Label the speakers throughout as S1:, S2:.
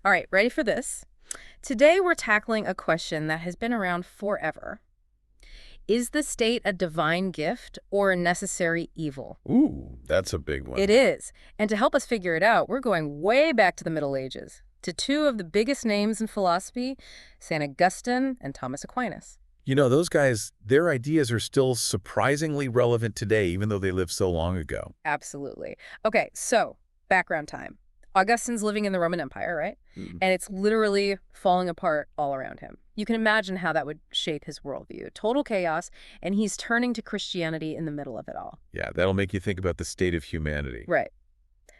S1: All right, ready for this? Today we're tackling a question that has been around forever. Is the state a divine gift or a necessary evil?
S2: Ooh, that's a big
S1: It
S2: one.
S1: is. And to help us figure it out, we're going way back to the Middle Ages, to two of the biggest names in philosophy, St. Augustine and Thomas Aquinas.
S2: You know, those guys, their ideas are still surprisingly relevant today, even though they lived so long ago.
S1: Absolutely. Okay, so background time. Augustine's living in the Roman Empire, right?
S2: Mm.
S1: And it's literally falling apart all around him. You can imagine how that would shape his worldview. Total chaos, and he's turning to Christianity in the middle of it all.
S2: Yeah, that'll make you think about the state of humanity.
S1: Right.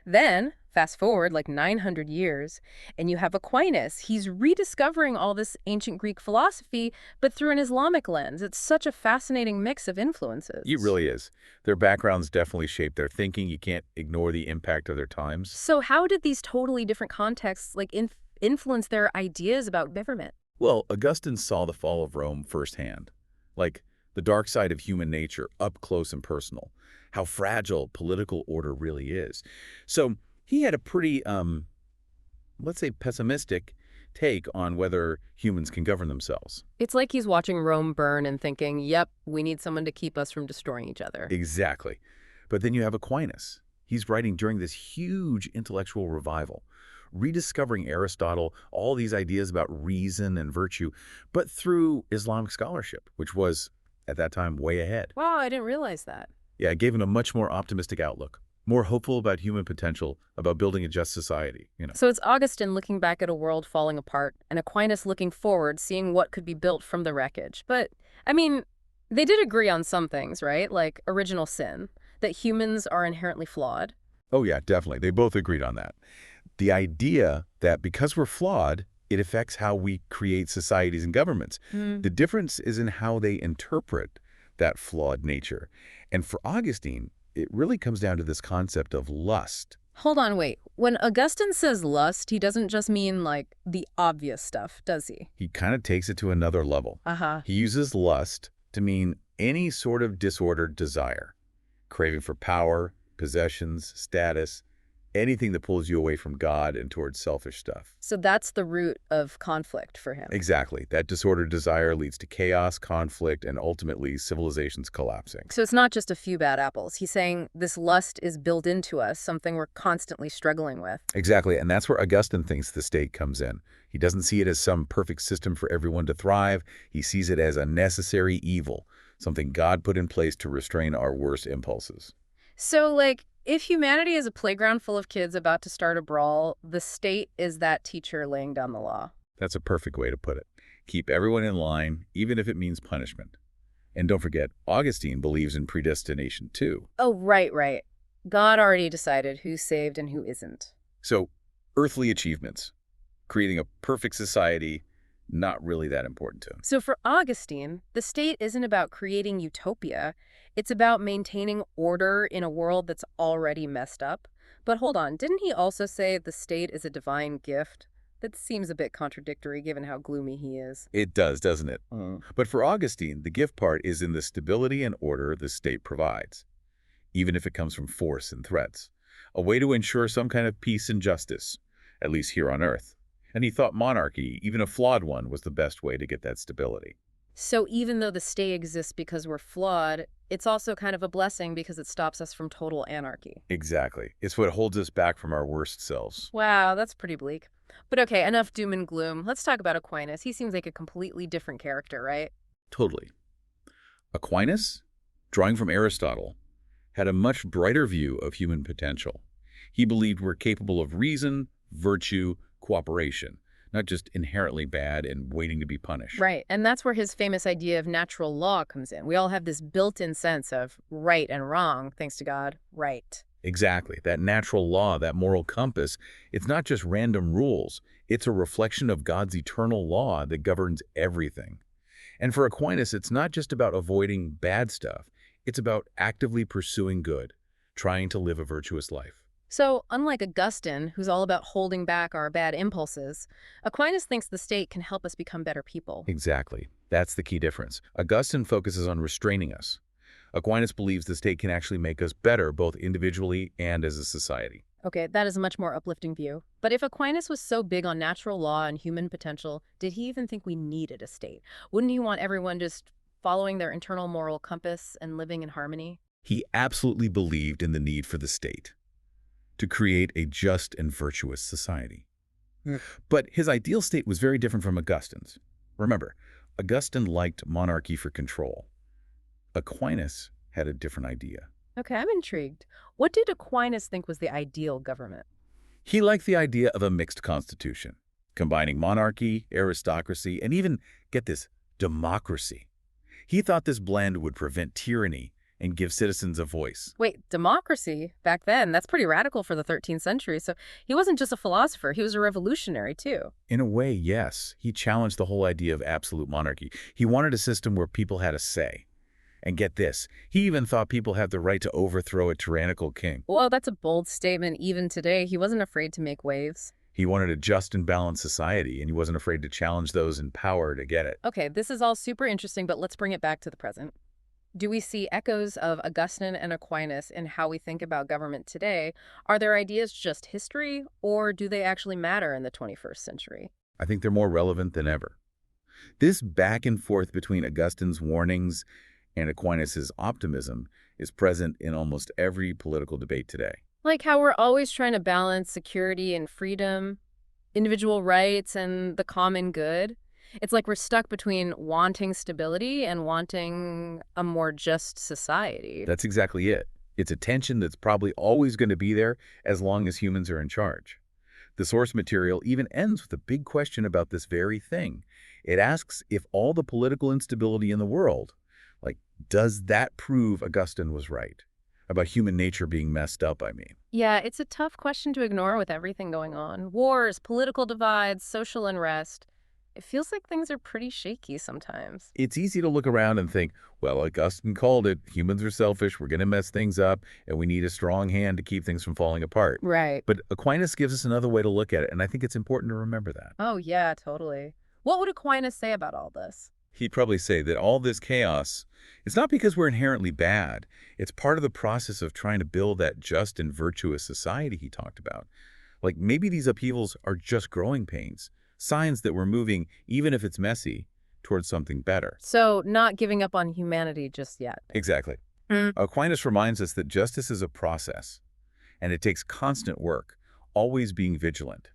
S1: Then, fast forward like 900 years, and you have Aquinas. He's rediscovering all this ancient Greek philosophy, but through an Islamic lens. It's such a fascinating mix of
S2: It
S1: influences.
S2: really is. Their backgrounds definitely shape their thinking. You can't ignore the impact of their times.
S1: So how did these totally different contexts influence their ideas about government?
S2: Well, Augustine saw the fall of Rome firsthand, like the dark side of human nature up close and personal, how fragile political order really is. So he had a pretty, let's say, pessimistic take on whether humans can govern themselves.
S1: It's like he's watching Rome burn and thinking, yep, we need someone to keep us from destroying each other.
S2: Exactly. But then you have Aquinas. He's writing during this huge intellectual revival, rediscovering Aristotle, all these ideas about reason and virtue, but through Islamic scholarship, which was, at that time, way ahead.
S1: Wow, I didn't realize that.
S2: Yeah, it gave him a much more optimistic outlook, more hopeful about human potential, about building a just society.
S1: So it's Augustine looking back at a world falling apart and Aquinas looking forward, seeing what could be built from the wreckage. But, I mean, they did agree on some things, right? Like original sin, that humans are inherently flawed.
S2: Oh yeah, definitely. They both agreed on that. The idea that because we're flawed, it affects how we create societies and governments.
S1: Hmm.
S2: The difference is in how they interpret that flawed nature. And for Augustine, it really comes down to this concept of lust.
S1: Hold on, wait. When Augustine says lust, he doesn't just mean, like, the obvious stuff, does he?
S2: He kind of takes it to another level.
S1: Uh-huh.
S2: He uses lust to mean any sort of disordered desire, craving for power, possessions, status, anything that pulls you away from God and towards selfish stuff.
S1: So that's the root of conflict for him.
S2: Exactly. That disordered desire leads to chaos, conflict, and ultimately civilizations collapsing.
S1: So it's not just a few bad apples. He's saying this lust is built into us, something we're constantly struggling with.
S2: Exactly, and that's where Augustine thinks the state comes in. He doesn't see it as some perfect system for everyone to thrive. He sees it as a necessary evil, something God put in place to restrain our worst impulses.
S1: So, like, if humanity is a playground full of kids about to start a brawl, the state is that teacher laying down the law.
S2: That's a perfect way to put it. Keep everyone in line, even if it means punishment. And don't forget, Augustine believes in predestination too.
S1: Oh, right, right. God already decided who's saved and who isn't.
S2: So, earthly achievements, creating a perfect society, not really that important to him.
S1: So for Augustine, the state isn't about creating utopia. It's about maintaining order in a world that's already messed up. But hold on, didn't he also say the state is a divine gift? That seems a bit contradictory given how gloomy he is.
S2: It does, doesn't it? But for Augustine, the gift part is in the stability and order the state provides, even if it comes from force and threats, a way to ensure some kind of peace and justice, at least here on Earth. And he thought monarchy, even a flawed one, was the best way to get that stability.
S1: So even though the state exists because we're flawed, it's also kind of a blessing because it stops us from total anarchy.
S2: Exactly. It's what holds us back from our worst selves.
S1: Wow, that's pretty bleak. But okay, enough doom and gloom. Let's talk about Aquinas. He seems like a completely different character, right?
S2: Totally. Aquinas, drawing from Aristotle, had a much brighter view of human potential. He believed we're capable of reason, virtue, cooperation, not just inherently bad and waiting to be punished.
S1: Right, and that's where his famous idea of natural law comes in. We all have this built-in sense of right and wrong, thanks to God, right.
S2: Exactly. That natural law, that moral compass, it's not just random rules. It's a reflection of God's eternal law that governs everything. And for Aquinas, it's not just about avoiding bad stuff. It's about actively pursuing good, trying to live a virtuous life.
S1: So, unlike Augustine, who's all about holding back our bad impulses, Aquinas thinks the state can help us become better people.
S2: Exactly. That's the key difference. Augustine focuses on restraining us. Aquinas believes the state can actually make us better both individually and as a society.
S1: Okay, that is a much more uplifting view. But if Aquinas was so big on natural law and human potential, did he even think we needed a state? Wouldn't he want everyone just following their internal moral compass and living in harmony?
S2: He absolutely believed in the need for the state to create a just and virtuous society.
S1: Mm.
S2: But his ideal state was very different from Augustine's. Remember, Augustine liked monarchy for control. Aquinas had a different idea.
S1: Okay, I'm intrigued. What did Aquinas think was the ideal government?
S2: He liked the idea of a mixed constitution, combining monarchy, aristocracy, and even, get this, democracy. He thought this blend would prevent tyranny and give citizens a voice.
S1: Wait, democracy? Back then, that's pretty radical for the 13th century. So he wasn't just a philosopher, he was a revolutionary too.
S2: In a way, yes, he challenged the whole idea of absolute monarchy. He wanted a system where people had a say. And get this, he even thought people had the right to overthrow a tyrannical king.
S1: Well, that's a bold statement even today. He wasn't afraid to make waves.
S2: He wanted a just and balanced society, and he wasn't afraid to challenge those in power to get it.
S1: Okay, this is all super interesting, but let's bring it back to the present. Do we see echoes of Augustine and Aquinas in how we think about government today? Are their ideas just history, or do they actually matter in the 21st century?
S2: I think they're more relevant than ever. This back and forth between Augustine's warnings and Aquinas' optimism is present in almost every political debate today.
S1: Like how we're always trying to balance security and freedom, individual rights and the common good. It's like we're stuck between wanting stability and wanting a more just society.
S2: That's exactly it. It's a tension that's probably always going to be there as long as humans are in charge. The source material even ends with a big question about this very thing. It asks if all the political instability in the world, like, does that prove Augustine was right? About human nature being messed up, I mean.
S1: Yeah, it's a tough question to ignore with everything going on. Wars, political divides, social unrest. It feels like things are pretty shaky sometimes.
S2: It's easy to look around and think, well, Augustine called it, humans are selfish, we're going to mess things up, and we need a strong hand to keep things from falling apart.
S1: Right.
S2: But Aquinas gives us another way to look at it, and I think it's important to remember that.
S1: Oh, yeah, totally. What would Aquinas say about all this?
S2: He'd probably say that all this chaos, it's not because we're inherently bad. It's part of the process of trying to build that just and virtuous society he talked about. Like maybe these upheavals are just growing pains, signs that we're moving, even if it's messy, towards something better.
S1: So, not giving up on humanity just yet.
S2: Exactly. Aquinas reminds us that justice is a process, and it takes constant work, always being vigilant.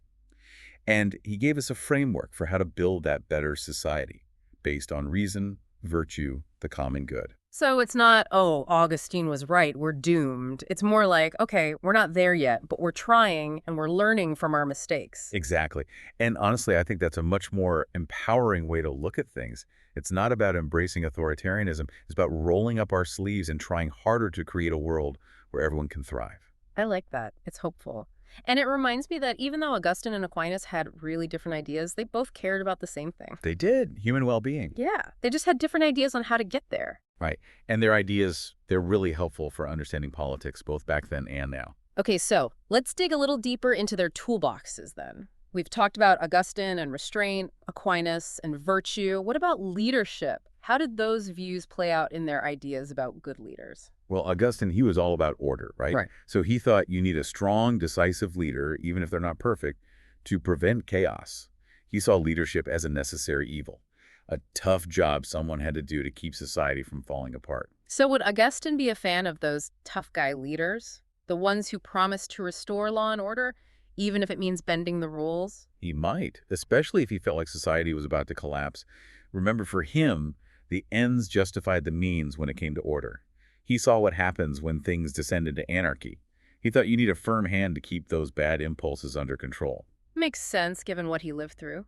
S2: And he gave us a framework for how to build that better society, based on reason, virtue, the common good.
S1: So it's not, oh, Augustine was right, we're doomed. It's more like, okay, we're not there yet, but we're trying and we're learning from our mistakes.
S2: Exactly. And honestly, I think that's a much more empowering way to look at things. It's not about embracing authoritarianism. It's about rolling up our sleeves and trying harder to create a world where everyone can thrive.
S1: I like that. It's hopeful. And it reminds me that even though Augustine and Aquinas had really different ideas, they both cared about the same thing.
S2: They did. Human well-being.
S1: Yeah, they just had different ideas on how to get there.
S2: Right. And their ideas, they're really helpful for understanding politics, both back then and now.
S1: Okay, so let's dig a little deeper into their toolboxes then. We've talked about Augustine and restraint, Aquinas and virtue. What about leadership? How did those views play out in their ideas about good leaders?
S2: Well, Augustine, he was all about order, right?
S1: Right.
S2: So he thought you need a strong, decisive leader, even if they're not perfect, to prevent chaos. He saw leadership as a necessary evil, a tough job someone had to do to keep society from falling apart.
S1: So would Augustine be a fan of those tough guy leaders? The ones who promise to restore law and order, even if it means bending the rules?
S2: He might, especially if he felt like society was about to collapse. Remember, for him, the ends justified the means when it came to order. He saw what happens when things descend into anarchy. He thought you need a firm hand to keep those bad impulses under control.
S1: Makes sense given what he lived through.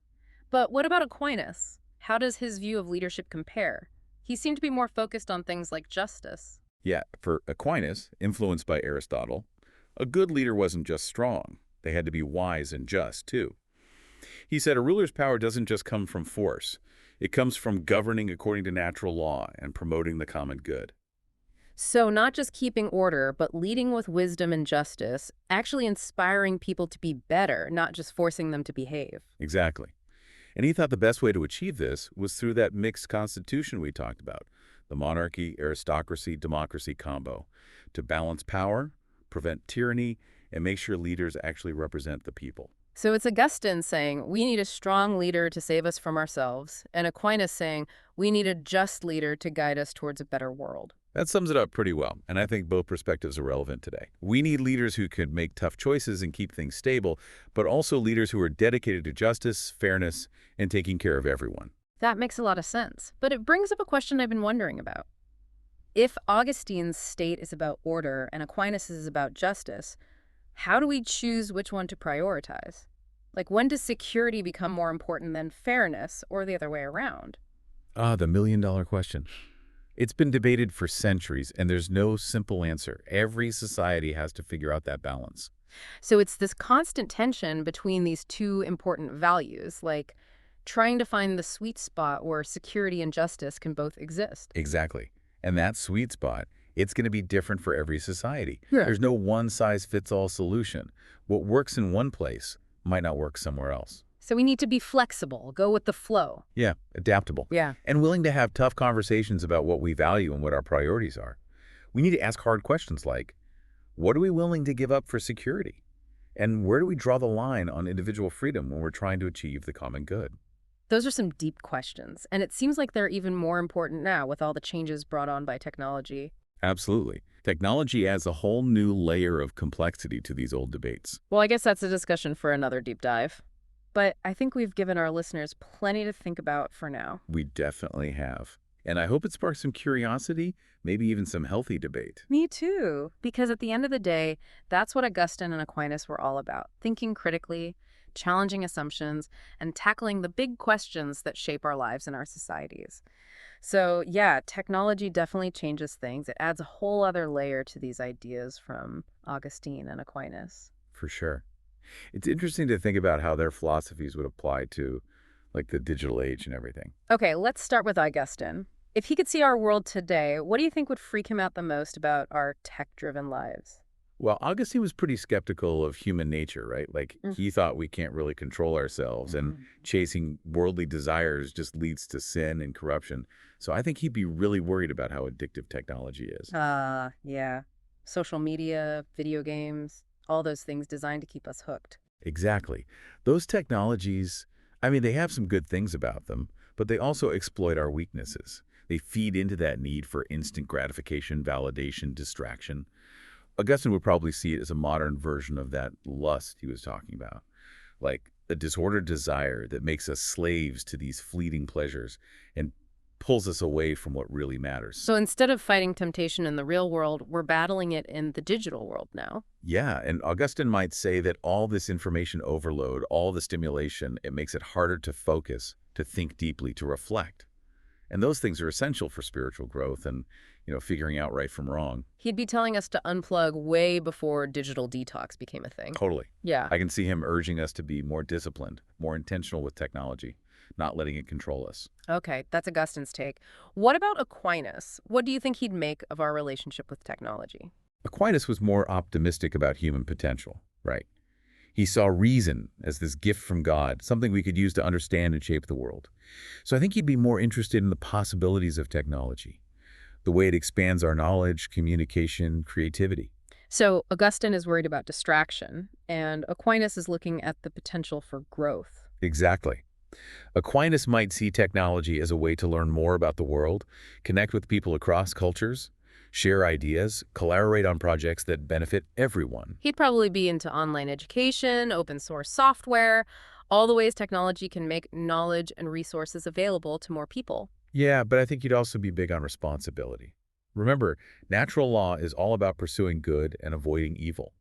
S1: But what about Aquinas? How does his view of leadership compare? He seemed to be more focused on things like justice.
S2: Yeah, for Aquinas, influenced by Aristotle, a good leader wasn't just strong. They had to be wise and just, too. He said a ruler's power doesn't just come from force. It comes from governing according to natural law and promoting the common good.
S1: So not just keeping order, but leading with wisdom and justice, actually inspiring people to be better, not just forcing them to behave.
S2: Exactly. And he thought the best way to achieve this was through that mixed constitution we talked about, the monarchy, aristocracy, democracy combo, to balance power, prevent tyranny, and make sure leaders actually represent the people.
S1: So it's Augustine saying we need a strong leader to save us from ourselves, and Aquinas saying we need a just leader to guide us towards a better world.
S2: That sums it up pretty well, and I think both perspectives are relevant today. We need leaders who can make tough choices and keep things stable, but also leaders who are dedicated to justice, fairness, and taking care of everyone.
S1: That makes a lot of sense, but it brings up a question I've been wondering about. If Augustine's state is about order and Aquinas is about justice, how do we choose which one to prioritize? Like, when does security become more important than fairness, or the other way around?
S2: Ah, the million-dollar question. It's been debated for centuries, and there's no simple answer. Every society has to figure out that balance.
S1: So it's this constant tension between these two important values, like trying to find the sweet spot where security and justice can both exist.
S2: Exactly. And that sweet spot, it's going to be different for every society.
S1: Yeah.
S2: There's no one-size-fits-all solution. What works in one place might not work somewhere else.
S1: So we need to be flexible, go with the flow.
S2: Yeah, adaptable.
S1: Yeah.
S2: And willing to have tough conversations about what we value and what our priorities are. We need to ask hard questions like, what are we willing to give up for security? And where do we draw the line on individual freedom when we're trying to achieve the common good?
S1: Those are some deep questions, and it seems like they're even more important now with all the changes brought on by technology.
S2: Absolutely. Technology adds a whole new layer of complexity to these old debates.
S1: Well, I guess that's a discussion for another deep dive. But I think we've given our listeners plenty to think about for now.
S2: We definitely have. And I hope it sparks some curiosity, maybe even some healthy debate.
S1: Me too, because at the end of the day, that's what Augustine and Aquinas were all about, thinking critically, challenging assumptions, and tackling the big questions that shape our lives and our societies. So yeah, technology definitely changes things. It adds a whole other layer to these ideas from Augustine and Aquinas.
S2: For sure. It's interesting to think about how their philosophies would apply to, like, the digital age and everything.
S1: Okay, let's start with Augustine. If he could see our world today, what do you think would freak him out the most about our tech-driven lives?
S2: Well, Augustine was pretty skeptical of human nature, right? Like, he thought we can't really control ourselves, and chasing worldly desires just leads to sin and corruption. So I think he'd be really worried about how addictive technology is.
S1: Yeah. Social media, video games, all those things designed to keep us hooked.
S2: Exactly. Those technologies, I mean, they have some good things about them, but they also exploit our weaknesses. They feed into that need for instant gratification, validation, distraction. Augustine would probably see it as a modern version of that lust he was talking about, like a disordered desire that makes us slaves to these fleeting pleasures and pulls us away from what really matters.
S1: So instead of fighting temptation in the real world, we're battling it in the digital world now.
S2: Yeah, and Augustine might say that all this information overload, all the stimulation, it makes it harder to focus, to think deeply, to reflect. And those things are essential for spiritual growth and, figuring out right from wrong.
S1: He'd be telling us to unplug way before digital detox became a thing.
S2: Totally.
S1: Yeah.
S2: I can see him urging us to be more disciplined, more intentional with technology, not letting it control us.
S1: Okay, that's Augustine's take. What about Aquinas? What do you think he'd make of our relationship with technology?
S2: Aquinas was more optimistic about human potential, right? He saw reason as this gift from God, something we could use to understand and shape the world. So I think he'd be more interested in the possibilities of technology, the way it expands our knowledge, communication, creativity.
S1: So Augustine is worried about distraction, and Aquinas is looking at the potential for growth.
S2: Exactly. Aquinas might see technology as a way to learn more about the world, connect with people across cultures, share ideas, collaborate on projects that benefit everyone.
S1: He'd probably be into online education, open source software, all the ways technology can make knowledge and resources available to more people.
S2: Yeah, but I think he'd also be big on responsibility. Remember, natural law is all about pursuing good and avoiding evil.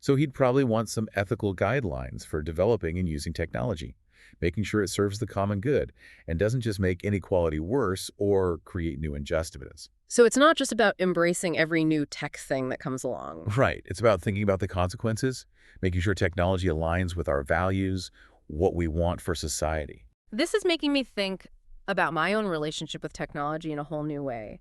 S2: So he'd probably want some ethical guidelines for developing and using technology, making sure it serves the common good and doesn't just make inequality worse or create new injustices.
S1: So it's not just about embracing every new tech thing that comes along.
S2: Right. It's about thinking about the consequences, making sure technology aligns with our values, what we want for society.
S1: This is making me think about my own relationship with technology in a whole new way.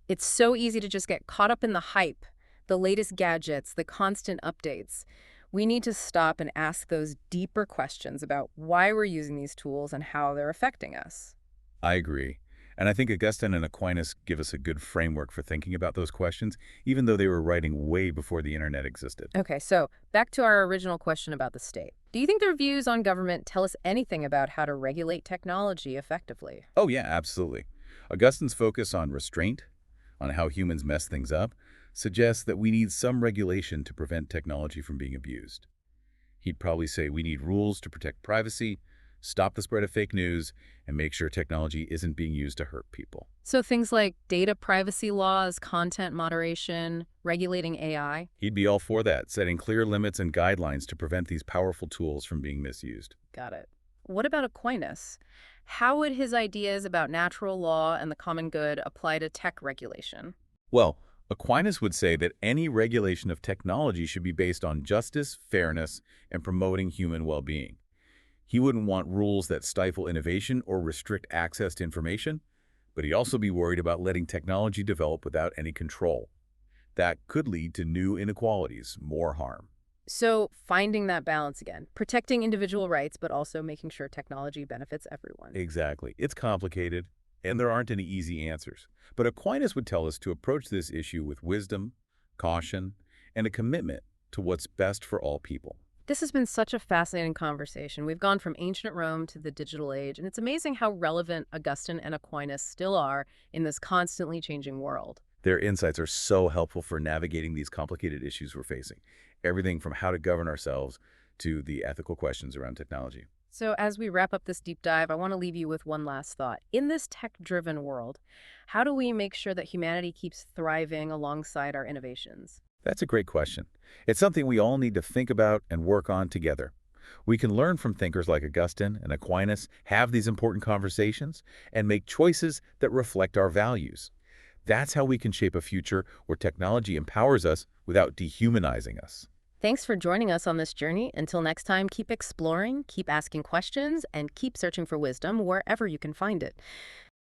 S1: It's so easy to just get caught up in the hype, the latest gadgets, the constant updates. We need to stop and ask those deeper questions about why we're using these tools and how they're affecting us.
S2: I agree. And I think Augustine and Aquinas give us a good framework for thinking about those questions, even though they were writing way before the internet existed.
S1: Okay, so back to our original question about the state. Do you think their views on government tell us anything about how to regulate technology effectively?
S2: Oh, yeah, absolutely. Augustine's focus on restraint, on how humans mess things up, suggests that we need some regulation to prevent technology from being abused. He'd probably say we need rules to protect privacy, stop the spread of fake news, and make sure technology isn't being used to hurt people.
S1: So things like data privacy laws, content moderation, regulating AI?
S2: He'd be all for that, setting clear limits and guidelines to prevent these powerful tools from being misused.
S1: Got it. What about Aquinas? How would his ideas about natural law and the common good apply to tech regulation?
S2: Well, Aquinas would say that any regulation of technology should be based on justice, fairness, and promoting human well-being. He wouldn't want rules that stifle innovation or restrict access to information, but he'd also be worried about letting technology develop without any control. That could lead to new inequalities, more harm.
S1: So finding that balance again, protecting individual rights, but also making sure technology benefits everyone.
S2: Exactly. It's complicated, and there aren't any easy answers. But Aquinas would tell us to approach this issue with wisdom, caution, and a commitment to what's best for all people.
S1: This has been such a fascinating conversation. We've gone from ancient Rome to the digital age, and it's amazing how relevant Augustine and Aquinas still are in this constantly changing world.
S2: Their insights are so helpful for navigating these complicated issues we're facing, everything from how to govern ourselves to the ethical questions around technology.
S1: So as we wrap up this deep dive, I want to leave you with one last thought. In this tech-driven world, how do we make sure that humanity keeps thriving alongside our innovations?
S2: That's a great question. It's something we all need to think about and work on together. We can learn from thinkers like Augustine and Aquinas, have these important conversations, and make choices that reflect our values. That's how we can shape a future where technology empowers us without dehumanizing us.
S1: Thanks for joining us on this journey. Until next time, keep exploring, keep asking questions, and keep searching for wisdom wherever you can find it.